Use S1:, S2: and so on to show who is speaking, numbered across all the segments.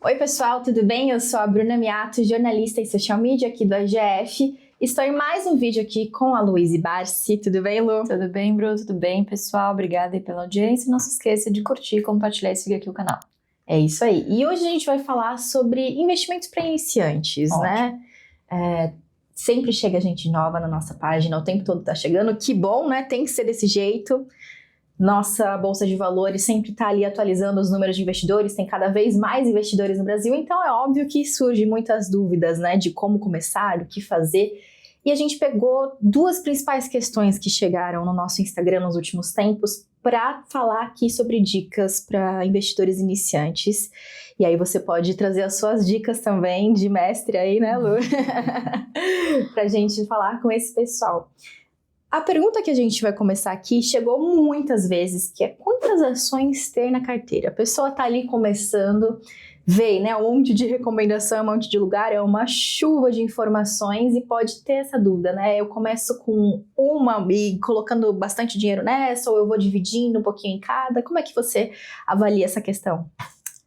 S1: Oi pessoal, tudo bem? Eu sou a Bruna Miato, jornalista e social media aqui do AGF. Estou em mais um vídeo aqui com a Luíse Barsi. Tudo bem, Lu?
S2: Tudo bem, Bru? Tudo bem, pessoal? Obrigada aí pela audiência. Não se esqueça de curtir, compartilhar e seguir aqui o canal.
S1: É isso aí. E hoje a gente vai falar sobre investimentos para iniciantes,
S2: Ótimo.
S1: né? Sempre chega gente nova na nossa página, o tempo todo tá chegando. Que bom, né? Tem que ser desse jeito. Nossa Bolsa de Valores sempre está ali atualizando os números de investidores, tem cada vez mais investidores no Brasil, então é óbvio que surgem muitas dúvidas, né, de como começar, o que fazer. E a gente pegou duas principais questões que chegaram no nosso Instagram nos últimos tempos para falar aqui sobre dicas para investidores iniciantes. E aí você pode trazer as suas dicas também de mestre aí, né, Lu? Pra gente falar com esse pessoal. A pergunta que a gente vai começar aqui chegou muitas vezes, que é quantas ações ter na carteira? A pessoa tá ali começando, vê, né, um monte de recomendação, um monte de lugar, é uma chuva de informações e pode ter essa dúvida, né? Eu começo com uma e colocando bastante dinheiro nessa, ou eu vou dividindo um pouquinho em cada? Como é que você avalia essa questão?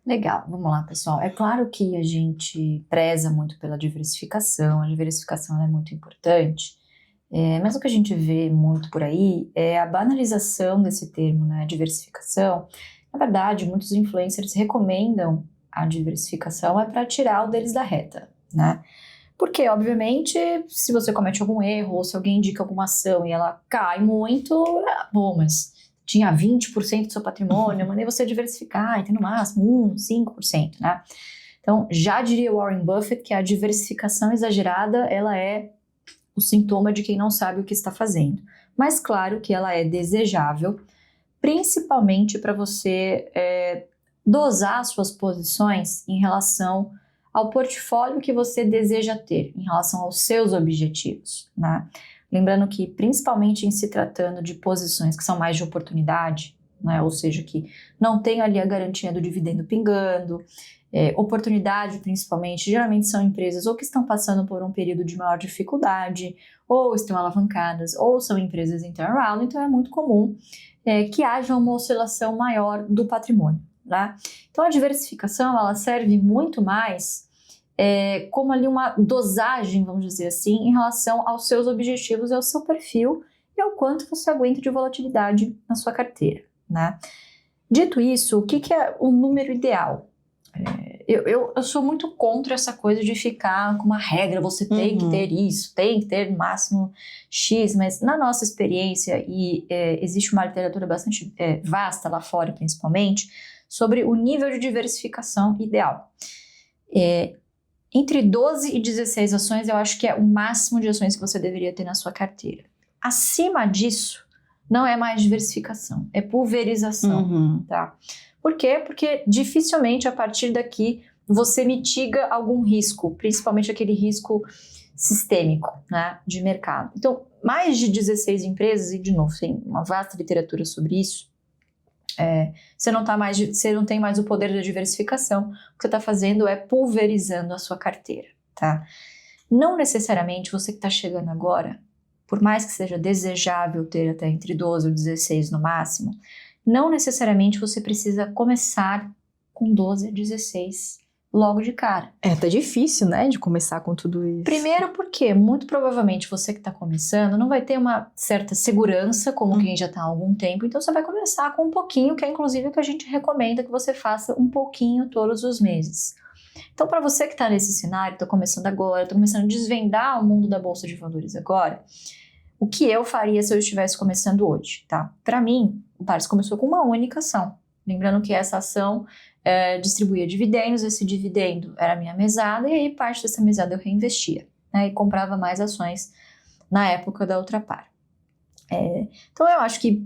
S2: Legal, vamos lá, pessoal. É claro que a gente preza muito pela diversificação, a diversificação é muito importante. Mas o que a gente vê muito por aí é a banalização desse termo, né, diversificação. Na verdade, muitos influencers recomendam a diversificação para tirar o deles da reta, né? Porque, obviamente, se você comete algum erro ou se alguém indica alguma ação e ela cai muito, bom, mas tinha 20% do seu patrimônio, eu mandei você diversificar e tem no máximo 5%, né? Então, já diria Warren Buffett que a diversificação exagerada, ela é o sintoma de quem não sabe o que está fazendo. Mas claro que ela é desejável, principalmente para você dosar suas posições em relação ao portfólio que você deseja ter, em relação aos seus objetivos, né? Lembrando que, principalmente em se tratando de posições que são mais de oportunidade, né? Ou seja, que não tem ali a garantia do dividendo pingando, oportunidade principalmente, geralmente são empresas ou que estão passando por um período de maior dificuldade, ou estão alavancadas, ou são empresas em turnaround, então é muito comum que haja uma oscilação maior do patrimônio, né? Então a diversificação, ela serve muito mais como ali uma dosagem, vamos dizer assim, em relação aos seus objetivos e ao seu perfil e ao quanto você aguenta de volatilidade na sua carteira, né? Dito isso, o que é o número ideal? Eu sou muito contra essa coisa de ficar com uma regra, você tem que ter isso, tem que ter no máximo X, mas na nossa experiência, e existe uma literatura bastante vasta lá fora principalmente, sobre o nível de diversificação ideal. Entre 12 e 16 ações eu acho que é o máximo de ações que você deveria ter na sua carteira. Acima disso, não é mais diversificação, é pulverização, tá? Por quê? Porque dificilmente a partir daqui você mitiga algum risco, principalmente aquele risco sistêmico, né, de mercado. Então, mais de 16 empresas, e de novo, tem uma vasta literatura sobre isso, você não tem mais o poder da diversificação, o que você está fazendo é pulverizando a sua carteira, tá? Não necessariamente você que está chegando agora, por mais que seja desejável ter até entre 12 ou 16 no máximo, não necessariamente você precisa começar com 12 a 16 logo de cara.
S1: Tá difícil, né, de começar com tudo isso.
S2: Primeiro porque, muito provavelmente, você que está começando não vai ter uma certa segurança como quem já está há algum tempo, então você vai começar com um pouquinho, que é inclusive o que a gente recomenda que você faça um pouquinho todos os meses. Então, para você que está nesse cenário, está começando agora, está começando a desvendar o mundo da Bolsa de Valores agora, o que eu faria se eu estivesse começando hoje, tá? Para mim, o Pares começou com uma única ação. Lembrando que essa ação distribuía dividendos, esse dividendo era a minha mesada, e aí parte dessa mesada eu reinvestia, né? E comprava mais ações na época da Ultrapar. Então eu acho que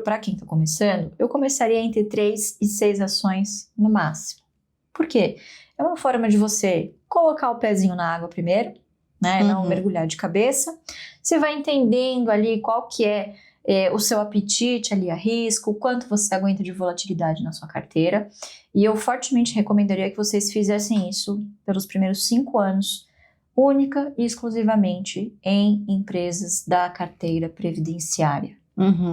S2: para quem está começando, eu começaria entre 3 e 6 ações no máximo. Por quê? É uma forma de você colocar o pezinho na água primeiro, né? Não mergulhar de cabeça. Você vai entendendo ali qual que é o seu apetite ali a risco, o quanto você aguenta de volatilidade na sua carteira. E eu fortemente recomendaria que vocês fizessem isso pelos primeiros 5 anos, única e exclusivamente em empresas da carteira previdenciária,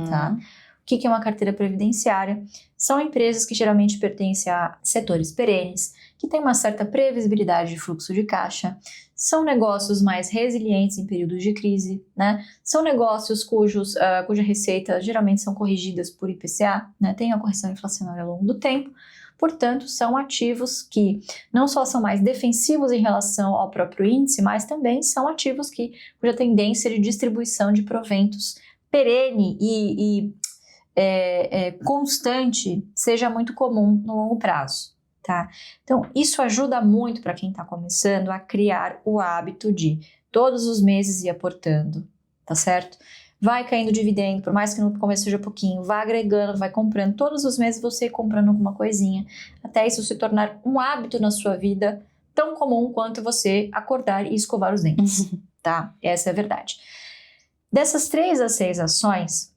S2: tá? que é uma carteira previdenciária? São empresas que geralmente pertencem a setores perenes, que têm uma certa previsibilidade de fluxo de caixa, são negócios mais resilientes em períodos de crise, né? São negócios cuja receita geralmente são corrigidas por IPCA, né? Tem a correção inflacionária ao longo do tempo. Portanto, são ativos que não só são mais defensivos em relação ao próprio índice, mas também são ativos cuja tendência de distribuição de proventos perene e constante seja muito comum no longo prazo. Tá? Então, isso ajuda muito para quem está começando a criar o hábito de todos os meses ir aportando, tá certo? Vai caindo dividendo, por mais que no começo seja pouquinho, vai agregando, vai comprando, todos os meses você ir comprando alguma coisinha, até isso se tornar um hábito na sua vida, tão comum quanto você acordar e escovar os dentes, tá? Essa é a verdade. Dessas 3 a 6 ações,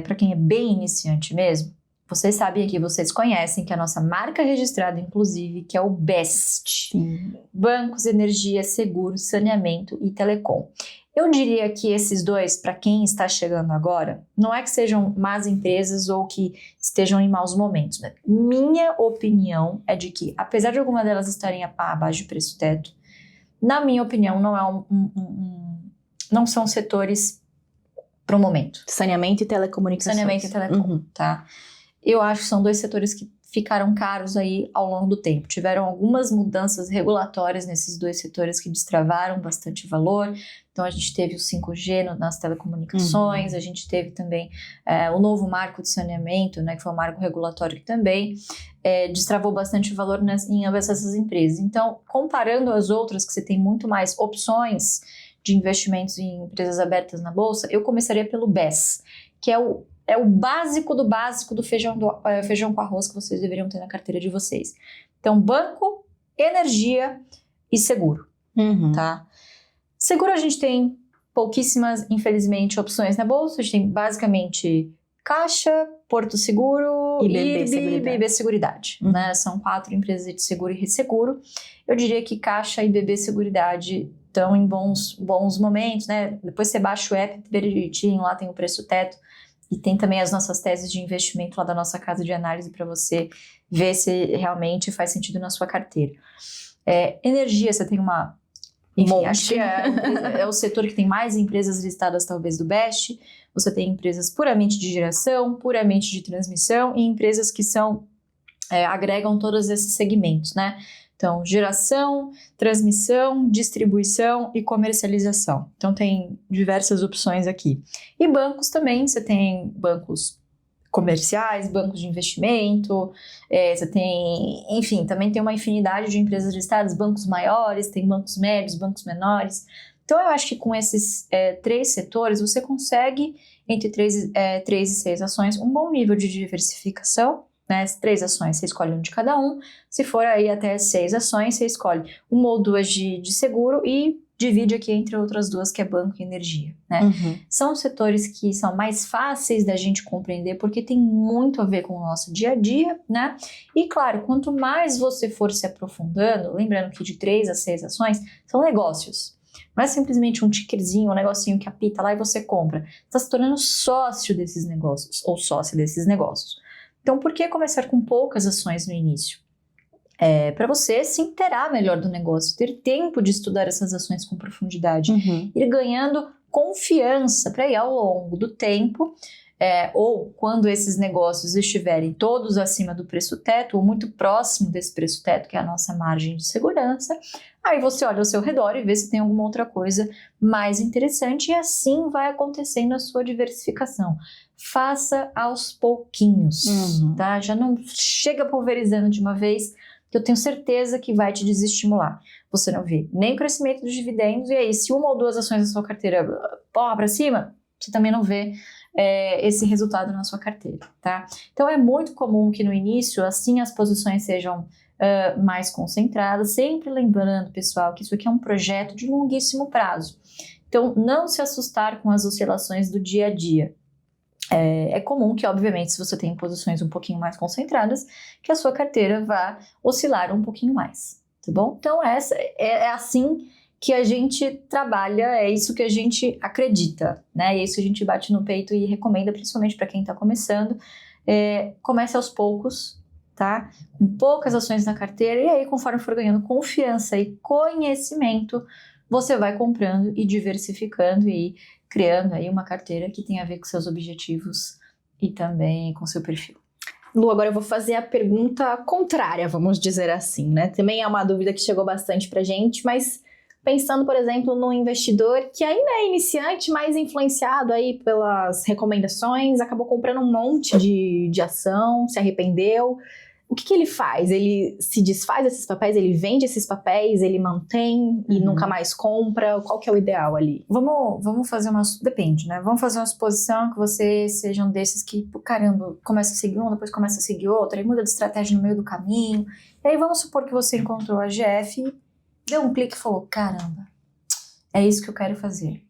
S2: para quem é bem iniciante mesmo, vocês sabem aqui, vocês conhecem que a nossa marca registrada, inclusive, que é o BEST.
S1: Sim.
S2: Bancos, energia, seguros, saneamento e telecom. Eu diria que esses dois, para quem está chegando agora, não é que sejam más empresas ou que estejam em maus momentos. Né? Minha opinião é de que, apesar de alguma delas estarem abaixo de preço-teto, na minha opinião, não são setores para o momento.
S1: Saneamento e telecomunicações.
S2: Saneamento e telecom, tá? Eu acho que são 2 setores que ficaram caros aí ao longo do tempo. Tiveram algumas mudanças regulatórias nesses 2 setores que destravaram bastante valor. Então, a gente teve o 5G nas telecomunicações, a gente teve também o novo marco de saneamento, né, que foi um marco regulatório que também destravou bastante valor em ambas essas empresas. Então, comparando as outras, que você tem muito mais opções de investimentos em empresas abertas na Bolsa, eu começaria pelo BES, que é o básico do feijão com arroz que vocês deveriam ter na carteira de vocês. Então, banco, energia e seguro, tá? Seguro a gente tem pouquíssimas, infelizmente, opções na bolsa. A gente tem basicamente Caixa, Porto Seguro e BB Seguridade. Né? São 4 empresas de seguro e resseguro. Eu diria que Caixa e BB Seguridade estão em bons momentos, né? Depois você baixa o app direitinho, lá tem o preço teto. E tem também as nossas teses de investimento lá da nossa casa de análise para você ver se realmente faz sentido na sua carteira. Energia, você tem uma... Enfim, acho que é o setor que tem mais empresas listadas talvez do BEST. Você tem empresas puramente de geração, puramente de transmissão e empresas que agregam todos esses segmentos, né? Então, geração, transmissão, distribuição e comercialização. Então, tem diversas opções aqui. E bancos também, você tem bancos comerciais, bancos de investimento, você tem, enfim, também tem uma infinidade de empresas listadas, bancos maiores, tem bancos médios, bancos menores. Então, eu acho que com esses 3 setores, você consegue, entre 3 e 6 ações, um bom nível de diversificação. Né, 3 ações, você escolhe um de cada um. Se for aí até 6 ações, você escolhe 1 ou 2 de seguro e divide aqui entre outras 2, que é banco e energia. Né? São setores que são mais fáceis da gente compreender, porque tem muito a ver com o nosso dia a dia, né? E claro, quanto mais você for se aprofundando, lembrando que de 3 a 6 ações são negócios. Não é simplesmente um tickerzinho, um negocinho que apita lá e você compra. Você está se tornando sócio desses negócios, ou sócia desses negócios. Então, por que começar com poucas ações no início? Para você se inteirar melhor do negócio, ter tempo de estudar essas ações com profundidade, ir ganhando confiança para ir ao longo do tempo, ou quando esses negócios estiverem todos acima do preço-teto, ou muito próximo desse preço-teto, que é a nossa margem de segurança, aí você olha ao seu redor e vê se tem alguma outra coisa mais interessante, e assim vai acontecendo a sua diversificação. Faça aos pouquinhos, tá? Já não chega pulverizando de uma vez, que eu tenho certeza que vai te desestimular. Você não vê nem o crescimento dos dividendos, e aí se 1 ou 2 ações da sua carteira porra para cima, você também não vê esse resultado na sua carteira, tá? Então é muito comum que no início, assim, as posições sejam mais concentradas, sempre lembrando, pessoal, que isso aqui é um projeto de longuíssimo prazo. Então, não se assustar com as oscilações do dia a dia. É comum que, obviamente, se você tem posições um pouquinho mais concentradas, que a sua carteira vá oscilar um pouquinho mais, tá bom? Então, essa é assim que a gente trabalha, é isso que a gente acredita, né? É isso que a gente bate no peito e recomenda, principalmente para quem está começando. Comece aos poucos, tá? Com poucas ações na carteira, e aí, conforme for ganhando confiança e conhecimento, você vai comprando e diversificando e criando aí uma carteira que tem a ver com seus objetivos e também com seu perfil.
S1: Lu, agora eu vou fazer a pergunta contrária, vamos dizer assim, né? Também é uma dúvida que chegou bastante pra gente, mas pensando, por exemplo, num investidor que ainda é iniciante, mas influenciado aí pelas recomendações, acabou comprando um monte de ação, se arrependeu. O que ele faz? Ele se desfaz desses papéis? Ele vende esses papéis? Ele mantém e nunca mais compra? Qual que é o ideal ali?
S2: Vamos fazer depende, né? Vamos fazer uma suposição que você seja um desses que, caramba, começa a seguir um, depois começa a seguir outro, aí muda de estratégia no meio do caminho. E aí vamos supor que você encontrou a GF, deu um clique e falou, caramba, é isso que eu quero fazer.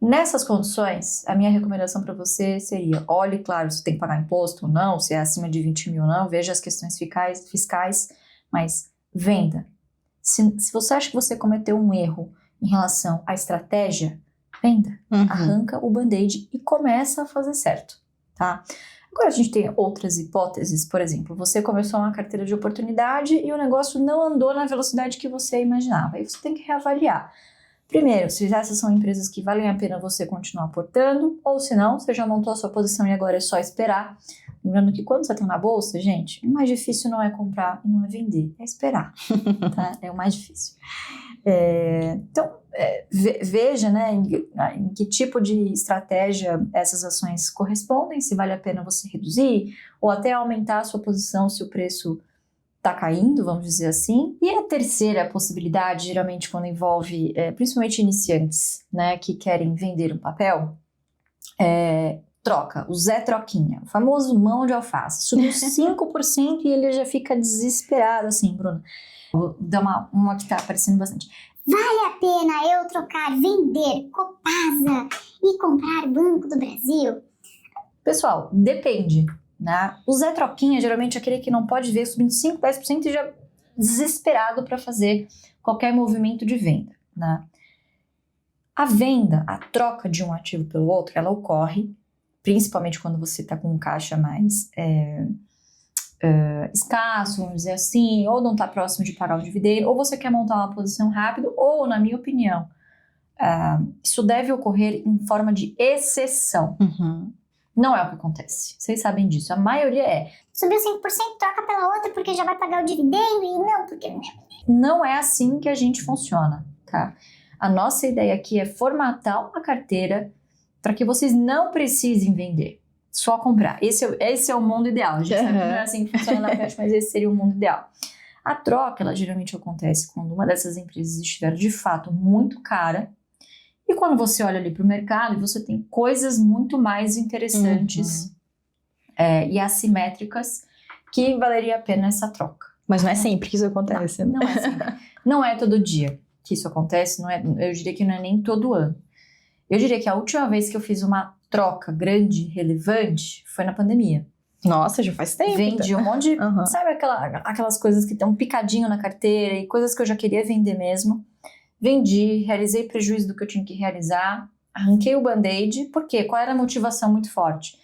S2: Nessas condições, a minha recomendação para você seria, olhe, claro, se tem que pagar imposto ou não, se é acima de 20 mil ou não, veja as questões fiscais, mas venda. Se você acha que você cometeu um erro em relação à estratégia, venda. Arranca o band-aid e começa a fazer certo, tá? Agora a gente tem outras hipóteses, por exemplo, você começou uma carteira de oportunidade e o negócio não andou na velocidade que você imaginava, aí você tem que reavaliar. Primeiro, se essas são empresas que valem a pena você continuar aportando, ou se não, você já montou a sua posição e agora é só esperar. Lembrando que quando você está na bolsa, gente, o mais difícil não é comprar e não é vender, é esperar, tá? É o mais difícil. Então, veja, né, em que tipo de estratégia essas ações correspondem, se vale a pena você reduzir ou até aumentar a sua posição se o preço está caindo, vamos dizer assim. E a terceira possibilidade, geralmente quando envolve principalmente iniciantes, né, que querem vender um papel, troca, o Zé Troquinha, o famoso mão de alface. Subiu 5% e ele já fica desesperado, assim, Bruna. Vou dar uma que está aparecendo bastante.
S3: Vale a pena eu trocar, vender Copasa e comprar Banco do Brasil?
S2: Pessoal, depende. Né? O Zé Troquinha geralmente é aquele que não pode ver subindo 5%, 10% e já desesperado para fazer qualquer movimento de venda. Né? A venda, a troca de um ativo pelo outro, ela ocorre principalmente quando você está com um caixa mais escasso, vamos dizer assim, ou não está próximo de pagar o dividendo, ou você quer montar uma posição rápido, ou, na minha opinião, isso deve ocorrer em forma de exceção. Não é o que acontece. Vocês sabem disso. A maioria
S3: subiu 5%, troca pela outra porque já vai pagar o dividendo e não, porque...
S2: Não é assim que a gente funciona, tá? A nossa ideia aqui é formatar uma carteira para que vocês não precisem vender, só comprar. Esse é o mundo ideal. A gente sabe que não é assim que funciona na prática, mas esse seria o mundo ideal. A troca, ela geralmente acontece quando uma dessas empresas estiver de fato muito cara. E quando você olha ali para o mercado, você tem coisas muito mais interessantes e assimétricas que valeria a pena essa troca.
S1: Mas não é sempre que isso acontece.
S2: Não é sempre. Não é todo dia que isso acontece, eu diria que não é nem todo ano. Eu diria que a última vez que eu fiz uma troca grande, relevante, foi na pandemia.
S1: Nossa, já faz tempo.
S2: Vendi um monte de... Sabe aquelas coisas que estão picadinho na carteira e coisas que eu já queria vender mesmo. Vendi, realizei prejuízo do que eu tinha que realizar, arranquei o band-aid, por quê? Qual era a motivação muito forte?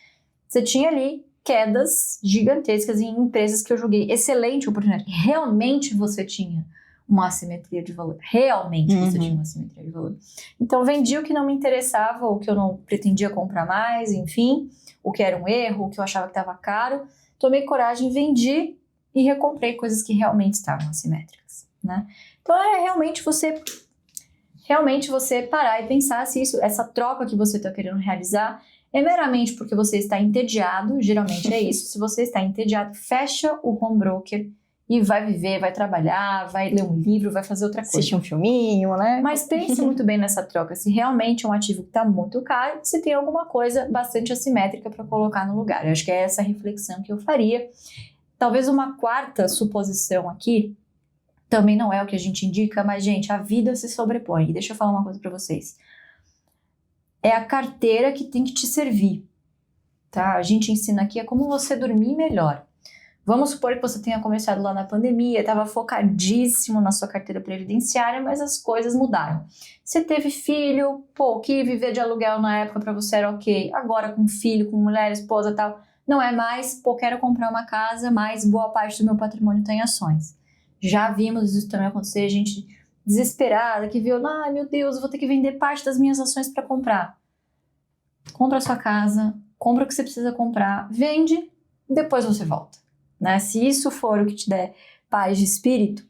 S2: Você tinha ali quedas gigantescas em empresas que eu julguei excelente oportunidade. Realmente você tinha uma assimetria de valor. Realmente você tinha uma assimetria de valor. Então vendi o que não me interessava, o que eu não pretendia comprar mais, enfim, o que era um erro, o que eu achava que estava caro. Tomei coragem, vendi e recomprei coisas que realmente estavam assimétricas, né? Então realmente você parar e pensar se essa troca que você está querendo realizar é meramente porque você está entediado, geralmente é isso. Se você está entediado, fecha o home broker e vai viver, vai trabalhar, vai ler um livro, vai fazer outra coisa.
S1: Assistir um filminho, né?
S2: Mas pense muito bem nessa troca. Se realmente é um ativo que está muito caro, se tem alguma coisa bastante assimétrica para colocar no lugar. Eu acho que é essa reflexão que eu faria. Talvez uma quarta suposição aqui, também não é o que a gente indica, mas, gente, a vida se sobrepõe. E deixa eu falar uma coisa para vocês. É a carteira que tem que te servir, tá? A gente ensina aqui como você dormir melhor. Vamos supor que você tenha começado lá na pandemia, estava focadíssimo na sua carteira previdenciária, mas as coisas mudaram. Você teve filho, que viver de aluguel na época para você era ok. Agora com filho, com mulher, esposa e tal, não é mais, quero comprar uma casa, mas boa parte do meu patrimônio está em ações. Já vimos isso também acontecer, gente desesperada que viu, meu Deus, eu vou ter que vender parte das minhas ações para comprar. Compra a sua casa, compra o que você precisa comprar, vende, depois você volta. Né? Se isso for o que te der paz de espírito,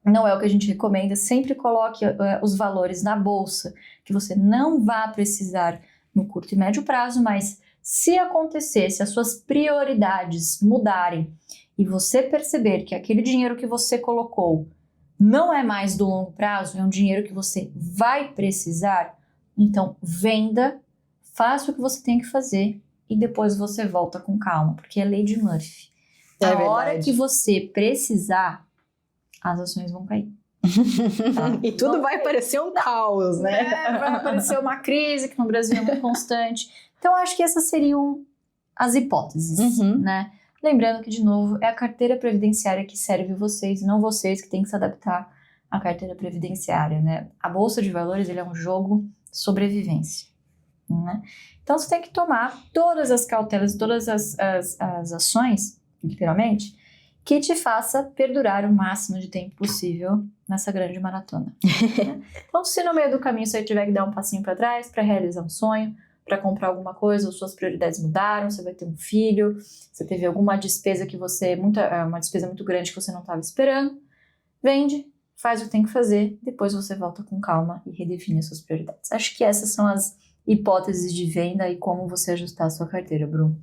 S2: não é o que a gente recomenda. Sempre coloque os valores na bolsa, que você não vá precisar no curto e médio prazo, mas se acontecer, se as suas prioridades mudarem e você perceber que aquele dinheiro que você colocou não é mais do longo prazo, é um dinheiro que você vai precisar, então venda, faça o que você tem que fazer e depois você volta com calma, porque é lei de Murphy. Na hora que você precisar, as ações vão cair.
S1: Tá? E tudo vai parecer um caos, né?
S2: Vai aparecer uma crise que no Brasil é muito constante. Então, acho que essas seriam as hipóteses, né? Lembrando que, de novo, é a carteira previdenciária que serve vocês, não vocês que têm que se adaptar à carteira previdenciária, né? A Bolsa de Valores, ele é um jogo de sobrevivência, né? Então, você tem que tomar todas as cautelas, todas as ações, literalmente, que te faça perdurar o máximo de tempo possível nessa grande maratona. Né? Então, se no meio do caminho você tiver que dar um passinho para trás para realizar um sonho, para comprar alguma coisa, ou suas prioridades mudaram, você vai ter um filho, você teve alguma despesa uma despesa muito grande que você não estava esperando, vende, faz o que tem que fazer, depois você volta com calma e redefine as suas prioridades. Acho que essas são as hipóteses de venda e como você ajustar a sua carteira, Bru.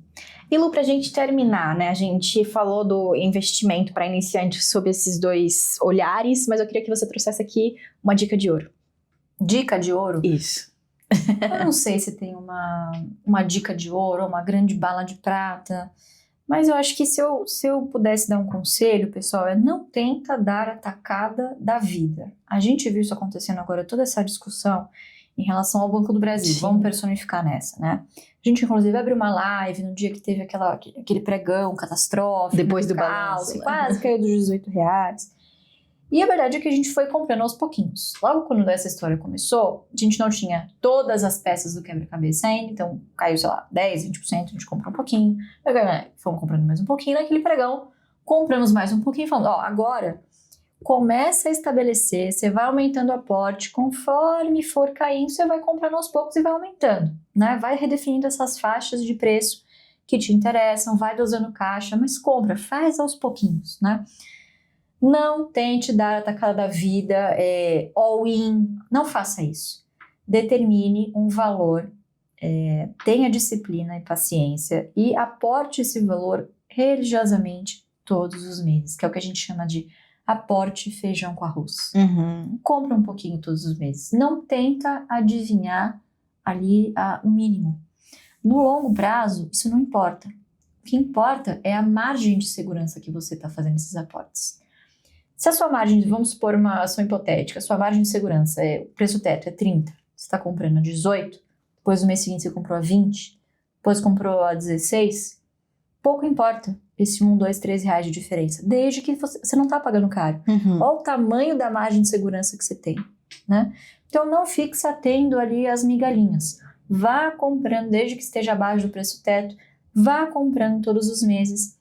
S1: E Lu, pra gente terminar, né? A gente falou do investimento para iniciantes sob esses dois olhares, mas eu queria que você trouxesse aqui uma dica de ouro.
S2: Dica de ouro?
S1: Isso.
S2: Eu não sei se tem uma dica de ouro ou uma grande bala de prata, mas eu acho que se eu pudesse dar um conselho, pessoal, não tenta dar a tacada da vida. A gente viu isso acontecendo agora, toda essa discussão em relação ao Banco do Brasil. Sim. Vamos personificar nessa, né? A gente, inclusive, abriu uma live no dia que teve aquele pregão catastrófico.
S1: Depois do balanço.
S2: Quase caiu dos R$18. E a verdade é que a gente foi comprando aos pouquinhos. Logo quando essa história começou, a gente não tinha todas as peças do quebra-cabeça ainda, então caiu, sei lá, 10%, 20%, a gente comprou um pouquinho. Fomos comprando mais um pouquinho naquele pregão, compramos mais um pouquinho, falando, agora começa a estabelecer, você vai aumentando o aporte, conforme for caindo, você vai comprando aos poucos e vai aumentando, né? Vai redefinindo essas faixas de preço que te interessam, vai dosando caixa, mas compra, faz aos pouquinhos, né? Não tente dar a tacada da vida, all-in, não faça isso. Determine um valor, tenha disciplina e paciência e aporte esse valor religiosamente todos os meses, que é o que a gente chama de aporte feijão com arroz. Compra um pouquinho todos os meses. Não tenta adivinhar ali o mínimo. No longo prazo, isso não importa. O que importa é a margem de segurança que você está fazendo esses aportes. Se a sua margem, vamos supor uma ação hipotética, a sua margem de segurança, o preço teto é 30, você está comprando a 18, depois no mês seguinte você comprou a 20, depois comprou a 16, pouco importa esse 1, 2, 3 reais de diferença, desde que você não está pagando caro. Olha o tamanho da margem de segurança que você tem, né? Então não fique se atendo ali às migalhinhas. Vá comprando, desde que esteja abaixo do preço teto, vá comprando todos os meses.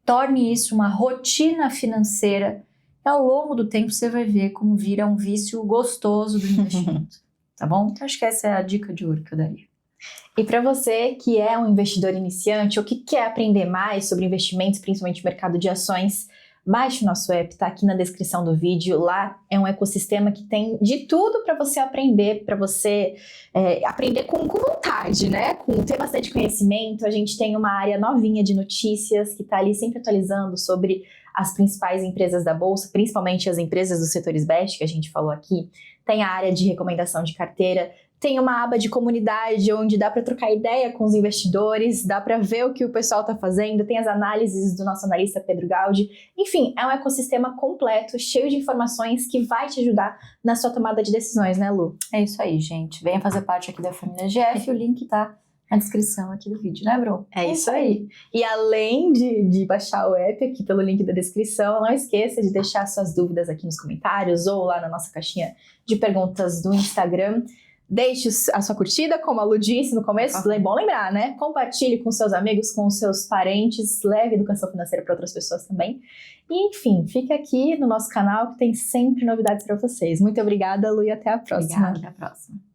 S2: Torne isso uma rotina financeira e ao longo do tempo você vai ver como vira um vício gostoso do investimento, tá bom? Então acho que essa é a dica de ouro que eu daria.
S1: E para você que é um investidor iniciante ou que quer aprender mais sobre investimentos, principalmente mercado de ações, baixe o nosso app, tá aqui na descrição do vídeo. Lá é um ecossistema que tem de tudo para você aprender, aprender com vontade, né? Ter bastante conhecimento. A gente tem uma área novinha de notícias que está ali sempre atualizando sobre as principais empresas da Bolsa, principalmente as empresas dos setores best, que a gente falou aqui. Tem a área de recomendação de carteira, tem uma aba de comunidade onde dá para trocar ideia com os investidores, dá para ver o que o pessoal está fazendo, tem as análises do nosso analista Pedro Gaudi. Enfim, é um ecossistema completo, cheio de informações que vai te ajudar na sua tomada de decisões, né, Lu?
S2: É isso aí, gente. Venha fazer parte aqui da família GF, o link tá na descrição aqui do vídeo, né, Bru?
S1: É isso aí. E além de baixar o app aqui pelo link da descrição, não esqueça de deixar suas dúvidas aqui nos comentários ou lá na nossa caixinha de perguntas do Instagram. Deixe a sua curtida, como a Lu disse no começo, é bom lembrar, né? Compartilhe com seus amigos, com seus parentes, leve educação financeira para outras pessoas também. E, enfim, fique aqui no nosso canal que tem sempre novidades para vocês. Muito obrigada, Lu, e até a próxima.
S2: Obrigada, até a próxima.